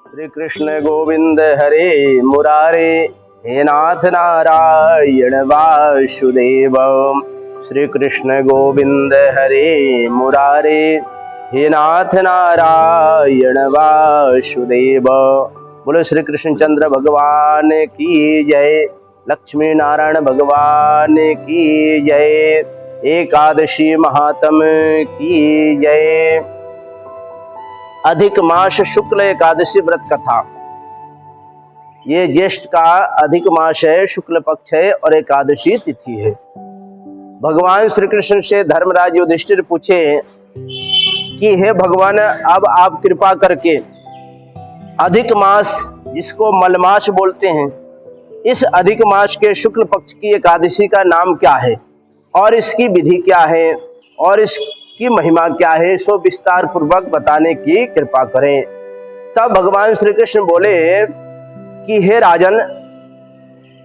श्री कृष्ण गोविंद हरे मुरारे, हे नाथ नारायण वासुदेव। श्री कृष्ण गोविंद हरे मुरारे, हे नाथ नारायण वासुदेव। बोलो श्री कृष्णचंद्र भगवान की जय, लक्ष्मी नारायण भगवान की जय, एकादशी महात्म की जय। अधिक मास शुक्ल एकादशी व्रत कथा। ये ज्येष्ठ का अधिक मास है, शुक्ल पक्ष है और एकादशी तिथि है। भगवान श्री कृष्ण से धर्मराज युधिष्ठिर पूछे कि हे भगवान, अब आप कृपा करके अधिक मास, जिसको मलमास बोलते हैं, इस अधिक मास के शुक्ल पक्ष की एकादशी का नाम क्या है और इसकी विधि क्या है और इसकी महिमा क्या है, सो विस्तार पूर्वक बताने की कृपा करें। तब भगवान श्री कृष्ण बोले कि हे राजन,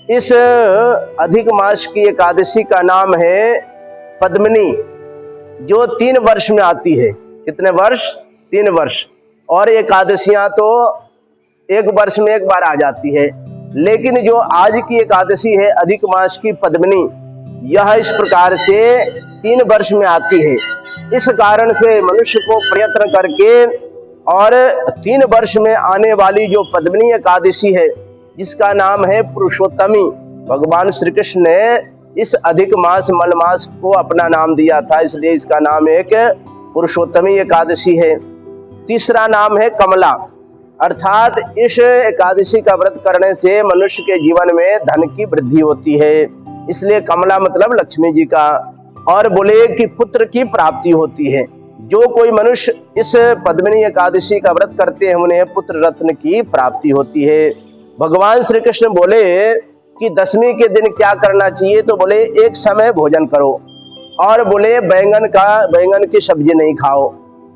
इस अधिक मास की एकादशी का नाम है पद्मिनी, जो 3 वर्ष में आती है। कितने वर्ष? 3 वर्ष। और एकादशियां तो 1 वर्ष में 1 बार आ जाती है, लेकिन जो आज की एकादशी है अधिक मास की पद्मिनी, यह इस प्रकार से 3 वर्ष में आती है। इस कारण से मनुष्य को प्रयत्न करके और 3 वर्ष में आने वाली जो पद्मिनी एकादशी है, जिसका नाम है पुरुषोत्तमी, भगवान श्री कृष्ण ने इस अधिक मास मलमास को अपना नाम दिया था, इसलिए इसका नाम एक पुरुषोत्तमी एकादशी है। तीसरा नाम है कमला, अर्थात इस एकादशी का व्रत करने से मनुष्य के जीवन में धन की वृद्धि होती है, इसलिए कमला मतलब लक्ष्मी जी का। और बोले कि पुत्र की प्राप्ति होती है। जो कोई मनुष्य इस पद्मिनी एकादशी का व्रत करते हैं, उन्हें पुत्र रत्न की प्राप्ति होती है। भगवान श्री कृष्ण बोले कि 10वीं के दिन क्या करना चाहिए, तो बोले एक समय भोजन करो, और बोले बैंगन की सब्जी नहीं खाओ,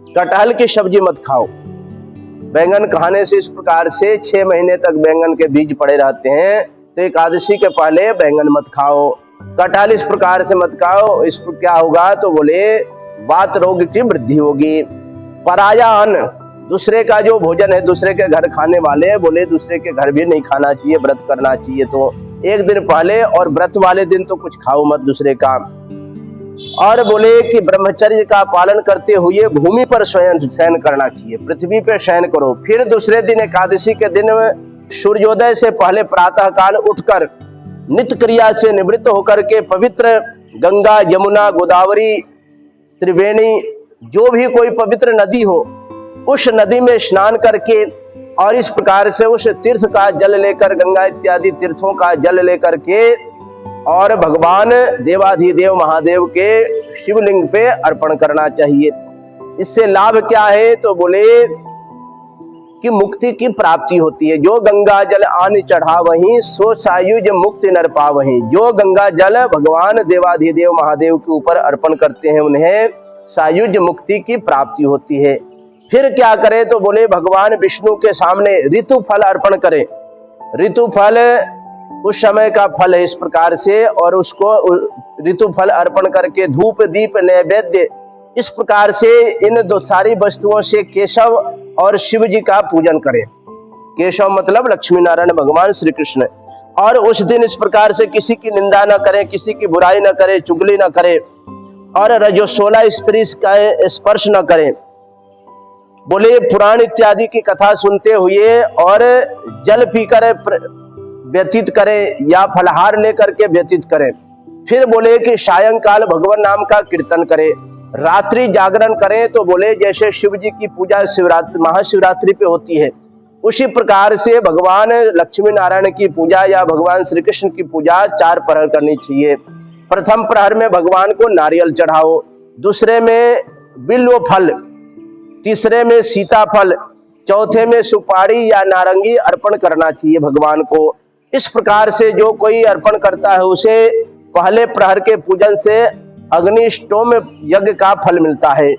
कटहल की सब्जी मत खाओ। बैंगन खाने से इस प्रकार से 6 महीने तक बैंगन के बीज पड़े रहते हैं, तो एकादशी के पहले बैंगन मत खाओ, कटहल इस प्रकार से मत खाओ। इस पर क्या होगा, तो बोले वात रोग की वृद्धि होगी। पराया अन्न, दूसरे का जो भोजन है, दूसरे के घर खाने वाले, बोले दूसरे के घर भी नहीं खाना चाहिए, व्रत करना चाहिए तो 1 दिन पहले, और व्रत वाले दिन तो कुछ खाओ मत दूसरे का। और बोले कि ब्रह्मचर्य का पालन करते हुए भूमि पर शयन करना चाहिए, पृथ्वी पर शयन करो। फिर दूसरे दिन एकादशी के दिन सूर्योदय से पहले प्रातः काल उठकर नित्य क्रिया से निवृत्त होकर के पवित्र गंगा, यमुना, गोदावरी, त्रिवेणी, जो भी कोई पवित्र नदी हो, उस नदी में स्नान करके और इस प्रकार से उस तीर्थ का जल लेकर, गंगा इत्यादि तीर्थों का जल लेकर के, और भगवान देवाधिदेव महादेव के शिवलिंग पे अर्पण करना चाहिए। इससे लाभ क्या है, तो बोले कि मुक्ति की प्राप्ति होती है। जो गंगा जल आन चढ़ा वहीं, सो सायुज मुक्ति नर पावहीं। जो गंगा जल भगवान देवाधिदेव महादेव के ऊपर अर्पण करते हैं, उन्हें सायुज मुक्ति की प्राप्ति होती है। फिर क्या करें, तो बोले भगवान विष्णु के सामने ऋतु फल अर्पण करें। ऋतु फल उस समय का फल है इस प्रकार से, और उसको ऋतु फल अर्पण करके धूप दीप नैवेद्य, इस प्रकार से इन 2 सारी वस्तुओं से केशव और शिव जी का पूजन करें। केशव मतलब लक्ष्मी नारायण भगवान श्री कृष्ण। और उस दिन इस प्रकार से किसी की निंदा न करें, किसी की बुराई न करें, चुगली न करें, और रजोसोला स्त्री का स्पर्श न करें। बोले पुराण इत्यादि की कथा सुनते हुए और जल पीकर व्यतीत करें या फलहार लेकर के व्यतीत करें। फिर बोले कि सायंकाल भगवान नाम का कीर्तन करें, रात्रि जागरण करें। तो बोले जैसे शिव जी की पूजा शिवरात्रि, महाशिवरात्रि पे होती है, उसी प्रकार से भगवान लक्ष्मी नारायण की पूजा या भगवान श्री कृष्ण की पूजा 4 प्रहर करनी चाहिए। प्रथम प्रहर में भगवान को नारियल चढ़ाओ, दूसरे में बिल्व फल, तीसरे में सीताफल, चौथे में सुपारी या नारंगी अर्पण करना चाहिए भगवान को। इस प्रकार से जो कोई अर्पण करता है, उसे पहले प्रहर के पूजन से अग्निष्टोम यज्ञ का फल मिलता है,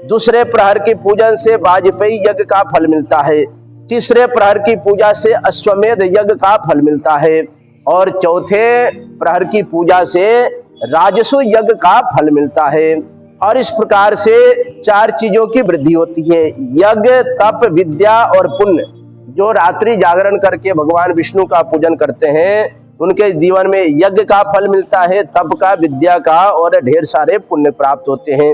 दूसरे प्रहर की पूजन से वाजपेयी यज्ञ का फल मिलता है, तीसरे प्रहर की पूजा से अश्वमेध यज्ञ का फल मिलता है, और चौथे प्रहर की पूजा से राजसु यज्ञ का फल मिलता है। और इस प्रकार से 4 चीजों की वृद्धि होती है, यज्ञ, तप, विद्या और पुण्य। जो रात्रि जागरण करके भगवान विष्णु का पूजन करते हैं, उनके जीवन में यज्ञ का फल मिलता है, तप का, विद्या का और ढेर सारे पुण्य प्राप्त होते हैं।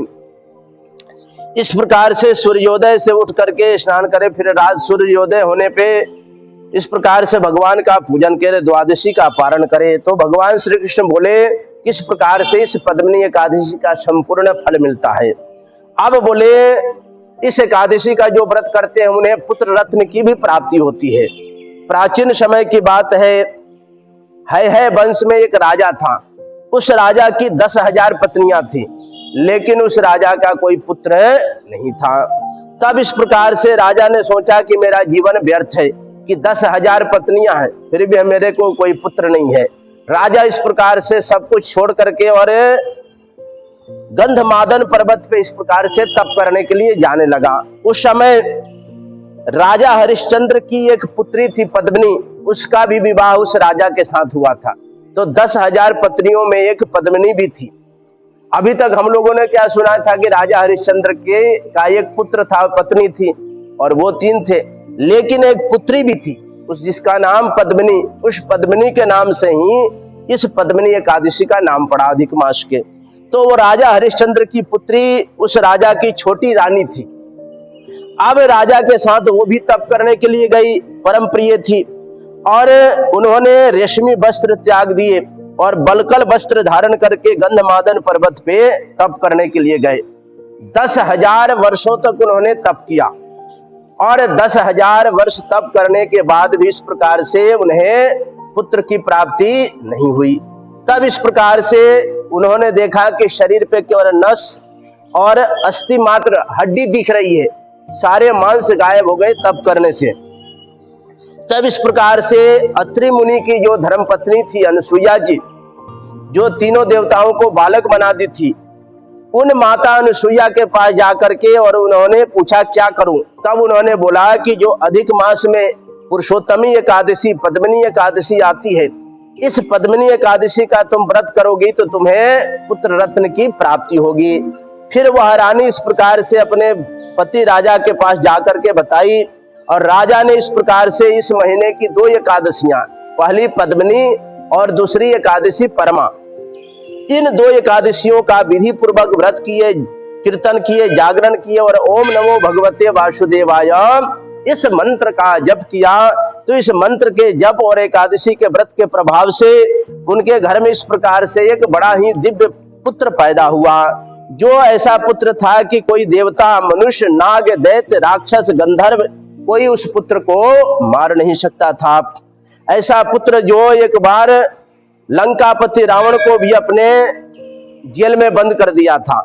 इस प्रकार से सूर्योदय से उठ करके स्नान करें, फिर रात सूर्योदय होने पे इस प्रकार से भगवान का पूजन करें, द्वादशी का पारण करें। तो भगवान श्री कृष्ण बोले किस प्रकार से इस पद्मिनी एकादशी का संपूर्ण फल मिलता है। अब बोले इस एकादशी का जो व्रत करते हैं उन्हें पुत्र रत्न की भी प्राप्ति होती है। प्राचीन समय की बात है वंश में एक राजा था। उस राजा की 10,000 पत्नियां थी, लेकिन उस राजा का कोई पुत्र नहीं था। तब इस प्रकार से राजा ने सोचा कि मेरा जीवन व्यर्थ है कि 10,000 पत्नियां हैं, फिर भी मेरे को कोई पुत्र नहीं है। राजा इस प्रकार से सब कुछ छोड़ करके और गंधमादन पर्वत पे इस प्रकार से तप करने के लिए जाने लगा। उस समय राजा हरिश्चंद्र की एक पुत्री थी पद्मिनी, उसका भी विवाह उस राजा के साथ हुआ था। तो 10,000 पत्नियों में एक पद्मिनी भी थी। अभी तक हम लोगों ने क्या सुना था कि राजा हरिश्चंद्र के का एक पुत्र था, पत्नी थी और वो 3 थे, लेकिन एक पुत्री भी थी उस जिसका नाम पद्मिनी। उस पद्मिनी के नाम से ही इस पद्मिनी एकादशी का नाम पड़ा, अधिक मास के। तो वो राजा हरिश्चंद्र की पुत्री उस राजा की छोटी रानी थी। अब राजा के साथ वो भी तप करने के लिए गई, परम प्रिय थी, और उन्होंने रेशमी वस्त्र त्याग दिए और बलकल वस्त्र धारण करके गंधमादन पर्वत पे तप करने के लिए गए। 10,000 वर्षों तक उन्होंने तप किया और 10,000 वर्ष तप करने के बाद भी इस प्रकार से उन्हें पुत्र की प्राप्ति नहीं हुई। तब इस प्रकार से उन्होंने देखा कि शरीर पे केवल नस और अस्थि मात्र हड्डी दिख रही है, सारे मांस गायब हो गए तप करने से। तब इस प्रकार से अत्रि मुनि की जो धर्मपत्नी थी अनुसुईया जी, जो तीनों देवताओं को बालक बना दी थी, उन माता अनुसुईया के पास जाकर के और उन्होंने पूछा क्या करूं। तब उन्होंने बोला कि जो अधिक मास में पुरुषोत्तमी एकादशी पद्मिनी एकादशी आती है, इस पद्मिनी एकादशी का तुम व्रत करोगी तो तुम्हें पुत्र रत्न की प्राप्ति होगी। फिर वह रानी इस प्रकार से अपने पति राजा के पास जाकर के बताई और राजा ने इस प्रकार से इस महीने की 2 एकादशियां, पहली पद्मिनी और दूसरी एकादशी परमा, इन 2 एकादशियों का विधि पूर्वक व्रत किए, कीर्तन किए, जागरण किए और ओम नमो भगवते वासुदेवाय इस मंत्र का जप किया। तो इस मंत्र के जप और एकादशी के व्रत के प्रभाव से उनके घर में इस प्रकार से एक बड़ा ही दिव्य पुत्र पैदा हुआ, जो ऐसा पुत्र था कि कोई देवता, मनुष्य, नाग, दैत्य, राक्षस, गंधर्व कोई उस पुत्र को मार नहीं सकता था। ऐसा पुत्र जो एक बार लंकापति रावण को भी अपने जेल में बंद कर दिया था।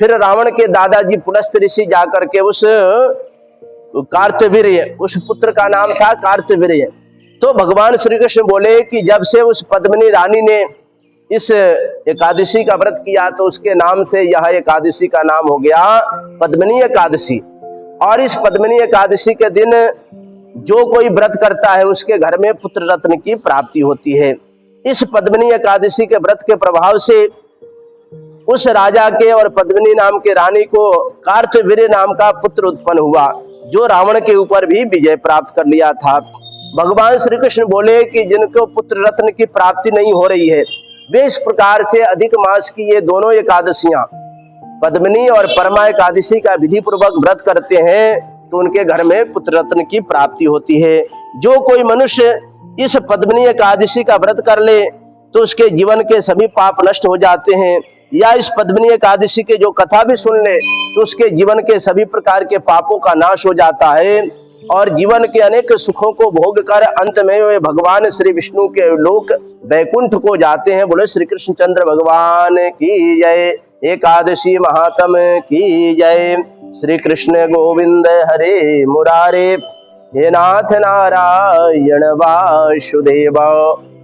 फिर रावण के दादाजी पुलस्त ऋषि जाकर के उस कार्तवीर्य, उस पुत्र का नाम था कार्तवीर्य। तो भगवान श्री कृष्ण बोले कि जब से उस पद्मिनी रानी ने इस एकादशी का व्रत किया तो उसके नाम से यह एकादशी का नाम हो गया पद्मिनी एकादशी। और इस पद्मिनी एकादशी के दिन जो कोई व्रत करता है उसके घर में पुत्र रत्न की प्राप्ति होती है। इस पद्मिनी एकादशी के व्रत के प्रभाव से उस राजा के और पद्मिनी नाम के रानी को कार्तवीर्य नाम का पुत्र उत्पन्न हुआ, जो रावण के ऊपर भी विजय प्राप्त कर लिया था। भगवान श्री कृष्ण बोले कि जिनको पुत्र रत्न की प्राप्ति नहीं हो रही है, वे इस प्रकार से अधिक मास की ये दोनों एकादशियां, पद्मिनी और परमा एकादशी का विधि पूर्वक व्रत करते हैं तो उनके घर में पुत्र रत्न की प्राप्ति होती है। जो कोई मनुष्य इस पद्मिनी एकादशी का व्रत कर ले तो उसके जीवन के सभी पाप नष्ट हो जाते हैं, या इस पद्मिनी एकादशी के जो कथा भी सुन ले तो उसके जीवन के सभी प्रकार के पापों का नाश हो जाता है और जीवन के अनेक सुखों को भोग कर अंत में वे भगवान श्री विष्णु के लोक वैकुंठ को जाते हैं। बोले श्री कृष्णचंद्र भगवान की जय। एकादशी महात्म की जय। श्री कृष्ण गोविंद हरे मुरारे, हे नाथ नारायण वासुदेव।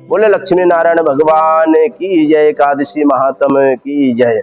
बोले लक्ष्मी नारायण भगवान की जय। एकादशी महात्म की जय।